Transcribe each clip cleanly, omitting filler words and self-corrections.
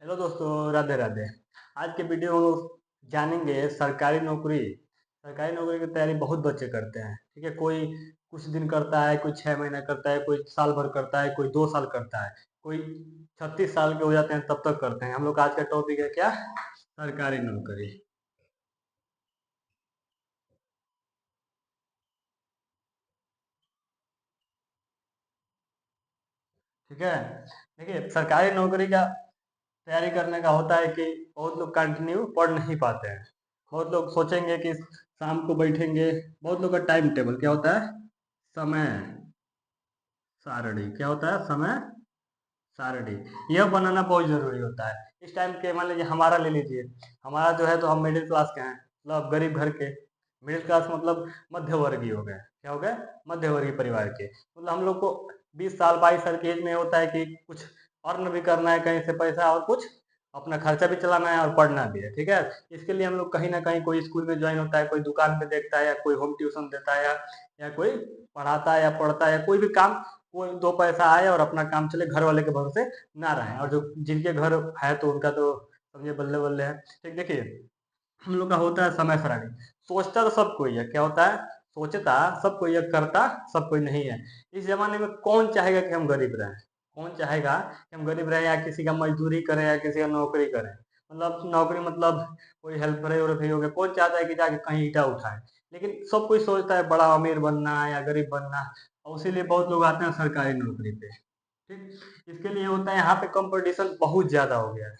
Hello दोस्तों, राधे राधे। आज के वीडियो में जानेंगे सरकारी नौकरी की तैयारी बहुत बच्चे करते हैं। ठीक है, कोई कुछ दिन करता है, कोई 6 महीना करता है, कोई साल भर करता है, कोई 2 साल करता है, कोई 36 साल के हो जाते हैं तब तक करते हैं। हम लोग का आज का टॉपिक है क्या? सरकारी नौकरी। ठीक है, देखिए सरकारी नौकरी का तैयारी करने का होता है कि बहुत लोग कंटिन्यू पढ़ नहीं पाते हैं। बहुत लोग सोचेंगे कि शाम को बैठेंगे। बहुत लोग का टाइम टेबल क्या होता है? समय सारणी क्या होता है? समय सारणी। यह बनाना बहुत जरूरी होता है। इस टाइम के मान लीजिए हमारा ले लीजिए। हमारा जो है तो हम मिडिल क्लास के हैं, मतलब गरीब घर के। मिडिल क्लास मतलब मध्यवर्गीय हो गए। क्या हो गए? मध्यवर्गीय परिवार के। मतलब हम लोग को 20 साल 22 साल की एज में होता है कि कुछ अर्न भी करना है कहीं से पैसा, और कुछ अपना खर्चा भी चलाना है और पढ़ना भी है। ठीक है, इसके लिए हम लोग कहीं ना कहीं कोई स्कूल में ज्वाइन होता है, कोई दुकान पे देखता है, या कोई होम ट्यूशन देता है, या कोई पढ़ाता है या पढ़ता है, या कोई भी काम, कोई दो पैसा आए और अपना काम चले, घर वाले के भरोसे ना रहे। और जो जिनके घर है तो उनका तो समझे बल्ले बल्ले है। ठीक, देखिए हम लोग का होता है समय सारणी। सोचता तो सब कोई है, क्या होता है? सोचता सब कोई है, करता सब कोई नहीं है। इस जमाने में कौन चाहेगा कि हम गरीब रहें? कौन चाहेगा कि हम गरीब रहें, या किसी का मजदूरी करें, या किसी का नौकरी करें? मतलब नौकरी मतलब कोई हेल्पर है और हो गया, कौन चाहता है कि जाके कहीं ईटा उठाए? लेकिन सब कोई सोचता है बड़ा अमीर बनना है या गरीब बनना है, और इसीलिए बहुत लोग आते हैं सरकारी नौकरी पे। ठीक, इसके लिए होता है यहाँ पे कंपटीशन बहुत ज्यादा हो गया है।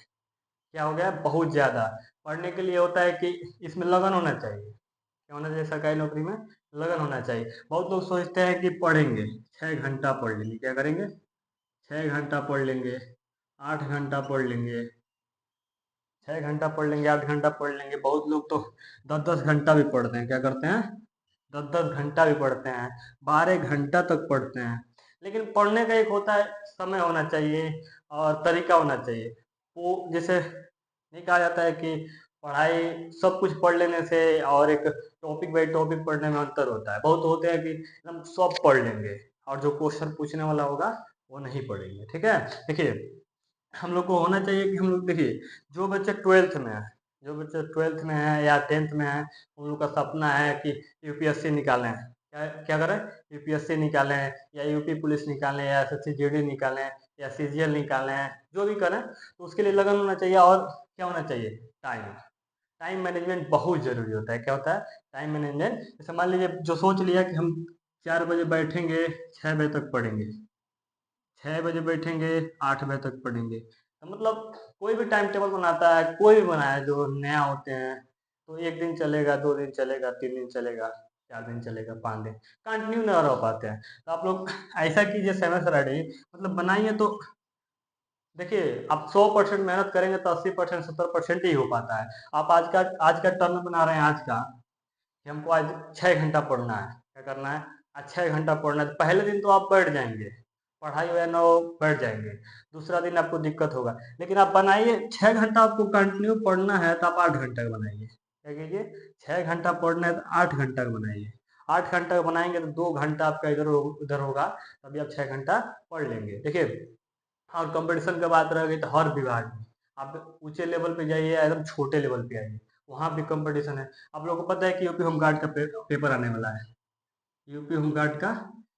क्या हो गया है? बहुत ज्यादा। पढ़ने के लिए होता है कि इसमें लगन होना चाहिए। क्या होना चाहिए? सरकारी नौकरी में लगन होना चाहिए। बहुत लोग सोचते हैं कि पढ़ेंगे, 6 घंटा पढ़ लेंगे। क्या करेंगे? 6 घंटा पढ़ लेंगे, 8 घंटा पढ़ लेंगे। 6 घंटा पढ़ लेंगे, 8 घंटा पढ़ लेंगे। बहुत लोग तो 10-10 घंटा भी पढ़ते हैं। क्या करते हैं? 10-10 घंटा भी पढ़ते हैं, 12 घंटा तक पढ़ते हैं। लेकिन पढ़ने का एक होता है समय होना चाहिए और तरीका होना चाहिए। वो जैसे नहीं कहा जाता है कि पढ़ाई सब कुछ पढ़ लेने से और एक टॉपिक बाई टॉपिक पढ़ने में अंतर होता है। बहुत होते हैं कि हम सब पढ़ लेंगे और जो क्वेश्चन पूछने वाला होगा वो नहीं पढ़ेंगे। ठीक है, देखिए हम लोग को होना चाहिए कि हम लोग देखिए, जो बच्चे ट्वेल्थ में है, जो बच्चे ट्वेल्थ में है या टेंथ में है, उन लोग का सपना है कि यूपीएससी निकालें। क्या क्या करें? यूपीएससी निकालें, या यूपी पुलिस निकालें, या एसएससी जीडी निकालें, या सीजीएल निकालें। जो भी करें तो उसके लिए लगन होना चाहिए, और क्या होना चाहिए? टाइम। टाइम मैनेजमेंट बहुत जरूरी होता है। क्या होता है? Time management. जैसे मान लीजिए जो सोच लिया कि हम 4 बजे बैठेंगे, 6 बजे तक पढ़ेंगे, 6 बजे बैठेंगे, 8 बजे तक पढ़ेंगे, तो मतलब कोई भी टाइम टेबल बनाता है, कोई भी बनाए जो नया होते हैं, तो एक दिन चलेगा, 2 दिन चलेगा, 3 दिन चलेगा, 4 दिन चलेगा, 5 दिन कंटिन्यू नहीं रह पाते हैं। तो आप लोग ऐसा कीजिए, सेमेस्टर रेडी मतलब बनाइए। तो देखिए, आप 100% मेहनत करेंगे तो 80% 70% ही हो पाता है। आप आज का टर्न बना रहे हैं, आज का कि हमको आज 6 घंटा पढ़ना है। क्या करना है? आज 6 घंटा पढ़ना है। पहले दिन तो आप बैठ जाएंगे, पढ़ाई हुआ ना हो बैठ जाएंगे। दूसरा दिन आपको दिक्कत होगा। लेकिन आप बनाइए 6 घंटा आपको कंटिन्यू पढ़ना है, तो आप 8 घंटा का बनाइए। क्या कीजिए? 6 घंटा पढ़ना है तो 8 घंटा का बनाइए। 8 घंटा का बनाएंगे तो 2 घंटा आपका उधर होगा, तभी आप 6 घंटा पढ़ लेंगे। देखिए, और कंपटीशन की बात रह गई तो हर विभाग में आप ऊंचे लेवल पे जाइए या एकदम छोटे लेवल पे आइए, वहां भी कंपटीशन है। आप लोगों को पता है कि यूपी होमगार्ड का पेपर आने वाला है। यूपी होमगार्ड का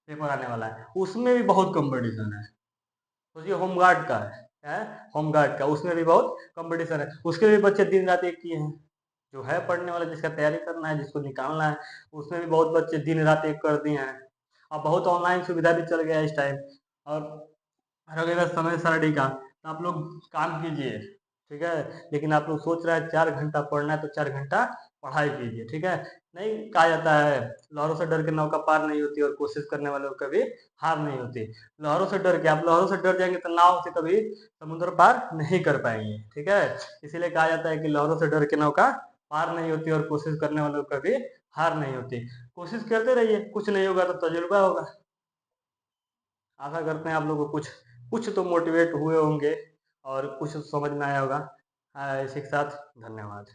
पेपर आने वाला है, उसमें भी बहुत कंपटीशन है। सोचिए, होमगार्ड का है होमगार्ड का, उसमें भी बहुत कंपटीशन है। उसके भी बच्चे दिन रात एक किए हैं। जो है पढ़ने वाला, जिसका तैयारी करना है, जिसको निकालना है, उसमें भी बहुत बच्चे दिन रात एक कर दिए हैं। अब बहुत ऑनलाइन सुविधा भी चल गया है इस टाइम। और रह समय सारणी का, तो आप लोग काम कीजिए। ठीक है, लेकिन आप लोग सोच रहे हैं 4 घंटा पढ़ना है तो 4 घंटा पढ़ाई कीजिए। ठीक है, नहीं कहा जाता है लहरों से डर के नौका पार नहीं होती, और कोशिश करने वालों को कभी हार नहीं होती। लहरों से डर के, आप लहरों से डर जाएंगे तो नाव से कभी समुद्र पार नहीं कर पाएंगे। ठीक है, इसीलिए कहा जाता है कि लहरों से डर के नौका पार नहीं होती, और कोशिश करने वालों को कभी हार नहीं होती। कोशिश करते रहिए, कुछ नहीं होगा तो तजुर्बा होगा। आशा करते हैं आप लोगों को कुछ कुछ तो मोटिवेट हुए होंगे और कुछ समझ में आया होगा। इसी के साथ धन्यवाद।